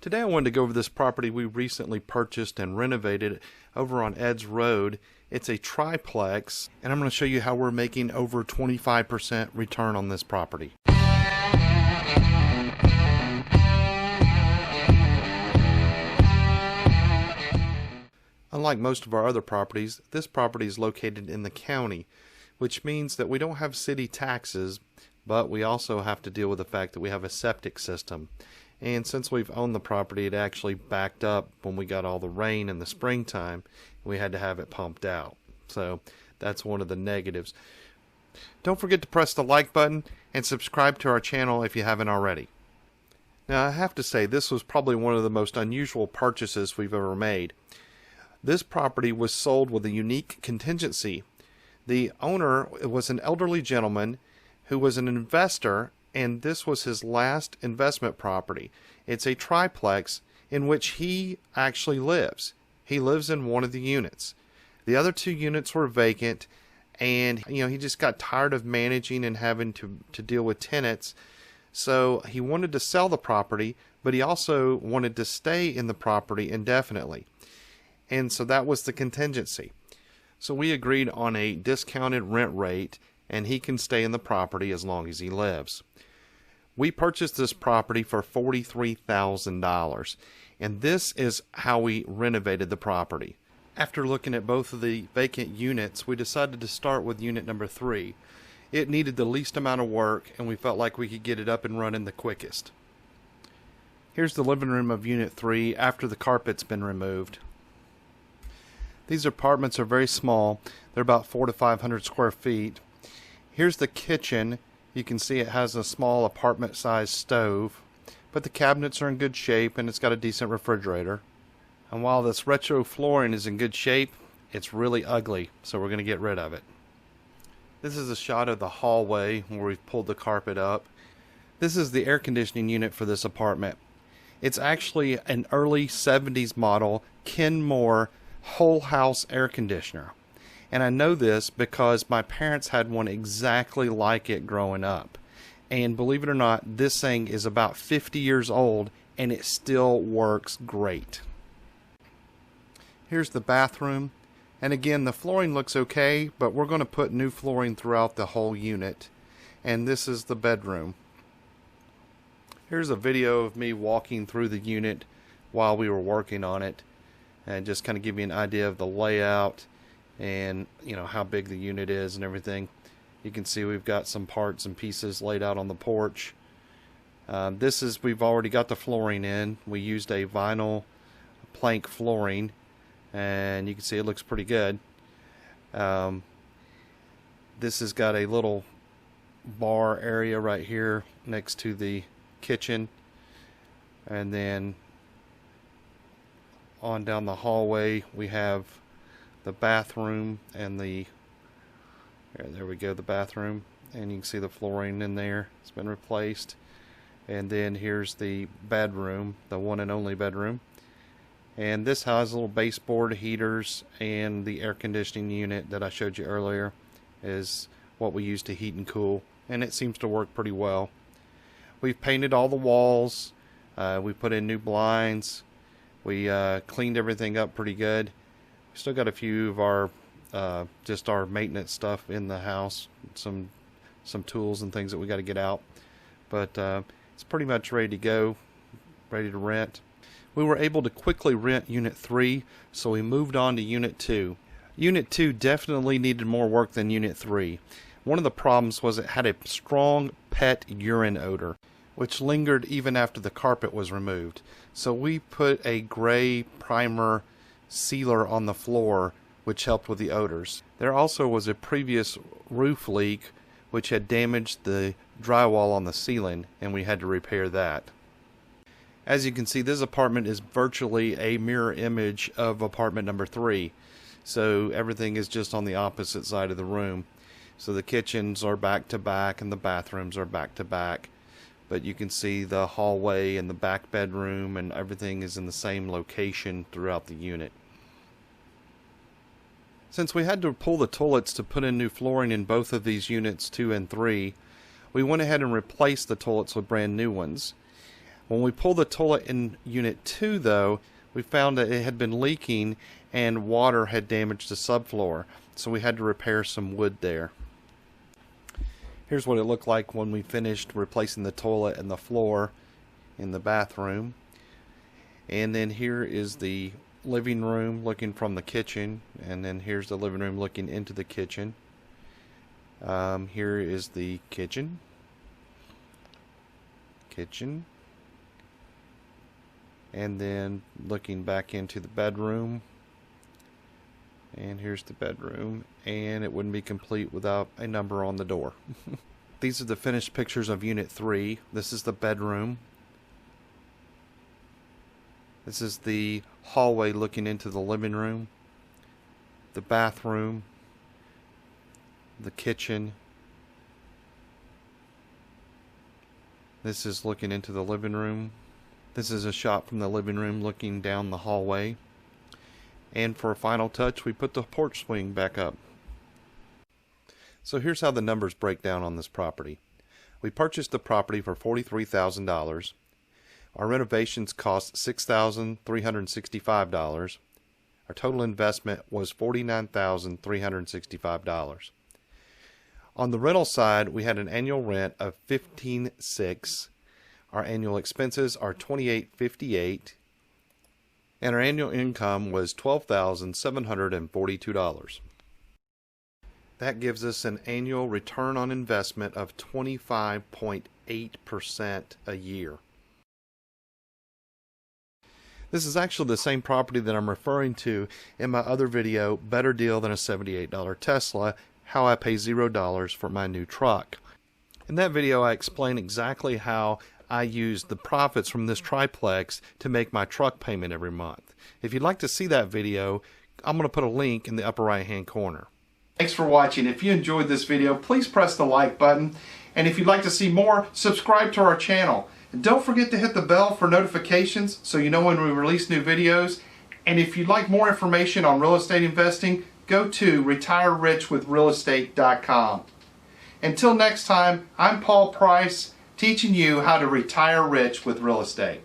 Today I wanted to go over this property we recently purchased and renovated over on Ed's Road. It's a triplex, and I'm going to show you how we're making over 25% return on this property. Unlike most of our other properties, this property is located in the county, which means that we don't have city taxes, but we also have to deal with the fact that we have a septic system. And since we've owned the property, it actually backed up when we got all the rain in the springtime. We had to have it pumped out. So that's one of the negatives. Don't forget to press the like button and subscribe to our channel if you haven't already. Now I have to say, this was probably one of the most unusual purchases we've ever made. This property was sold with a unique contingency. The owner was an elderly gentleman who was an investor, and this was his last investment property. It's a triplex in which he actually lives. He lives in one of the units. The other two units were vacant, and he just got tired of managing and having to deal with tenants. So he wanted to sell the property, but he also wanted to stay in the property indefinitely. And so that was the contingency. So we agreed on a discounted rent rate, and he can stay in the property as long as he lives. We purchased this property for $43,000, and this is how we renovated the property. After looking at both of the vacant units, we decided to start with unit number 3. It needed the least amount of work, and we felt like we could get it up and running the quickest. Here's the living room of unit 3 after the carpet's been removed. These apartments are very small. They're about 400 to 500 square feet. Here's the kitchen. You can see it has a small apartment-sized stove, but the cabinets are in good shape and it's got a decent refrigerator. And while this retro flooring is in good shape, it's really ugly, so we're going to get rid of it. This is a shot of the hallway where we've pulled the carpet up. This is the air conditioning unit for this apartment. It's actually an early 70s model Kenmore whole house air conditioner. And I know this because my parents had one exactly like it growing up. And believe it or not, this thing is about 50 years old and it still works great. Here's the bathroom. And again, the flooring looks okay, but we're going to put new flooring throughout the whole unit. And this is the bedroom. Here's a video of me walking through the unit while we were working on it, and just kind of give you an idea of the layout and how big the unit is and everything. You can see we've got some parts and pieces laid out on the porch. We've already got the flooring in. We used a vinyl plank flooring, and you can see it looks pretty good. This has got a little bar area right here next to the kitchen, and then on down the hallway we have the bathroom and there we go, the bathroom, and you can see the flooring in there. It's been replaced. And then here's the bedroom, the one and only bedroom. And this has little baseboard heaters, and the air conditioning unit that I showed you earlier is what we use to heat and cool, and it seems to work pretty well. We've painted all the walls. We put in new blinds. We cleaned everything up pretty good. We still got a few of our just our maintenance stuff in the house, some tools and things that we got to get out, but it's pretty much ready to go, ready to rent. We were able to quickly rent unit 3, so we moved on to unit 2. Unit 2 definitely needed more work than unit 3. One of the problems was it had a strong pet urine odor, which lingered even after the carpet was removed. So we put a gray primer sealer on the floor, which helped with the odors. There also was a previous roof leak which had damaged the drywall on the ceiling, and we had to repair that. As you can see, this apartment is virtually a mirror image of apartment number 3. So everything is just on the opposite side of the room. So the kitchens are back to back and the bathrooms are back to back. But you can see the hallway and the back bedroom, and everything is in the same location throughout the unit. Since we had to pull the toilets to put in new flooring in both of these units 2 and 3, we went ahead and replaced the toilets with brand new ones. When we pulled the toilet in Unit 2 though, we found that it had been leaking and water had damaged the subfloor, so we had to repair some wood there. Here's what it looked like when we finished replacing the toilet and the floor in the bathroom. And then here is the living room looking from the kitchen, and then here's the living room looking into the kitchen. Here is the kitchen. And then looking back into the bedroom. And here's the bedroom, and it wouldn't be complete without a number on the door. These are the finished pictures of Unit 3. This is the bedroom. This is the hallway looking into the living room, the bathroom, the kitchen. This is looking into the living room. This is a shot from the living room looking down the hallway. And for a final touch, we put the porch swing back up. So here's how the numbers break down on this property. We purchased the property for $43,000. Our renovations cost $6,365. Our total investment was $49,365. On the rental side, we had an annual rent of $15,600. Our annual expenses are $28,580. And our annual income was $12,742. That gives us an annual return on investment of 25.8% a year. This is actually the same property that I'm referring to in my other video, Better Deal Than a $78 Tesla, How I Pay $0 for My New Truck. In that video, I explain exactly how I use the profits from this triplex to make my truck payment every month. If you'd like to see that video, I'm going to put a link in the upper right hand corner. Thanks for watching. If you enjoyed this video, please press the like button. And if you'd like to see more, subscribe to our channel. And don't forget to hit the bell for notifications so you know when we release new videos. And if you'd like more information on real estate investing, go to retirerichwithrealestate.com. Until next time, I'm Paul Price, teaching you how to retire rich with real estate.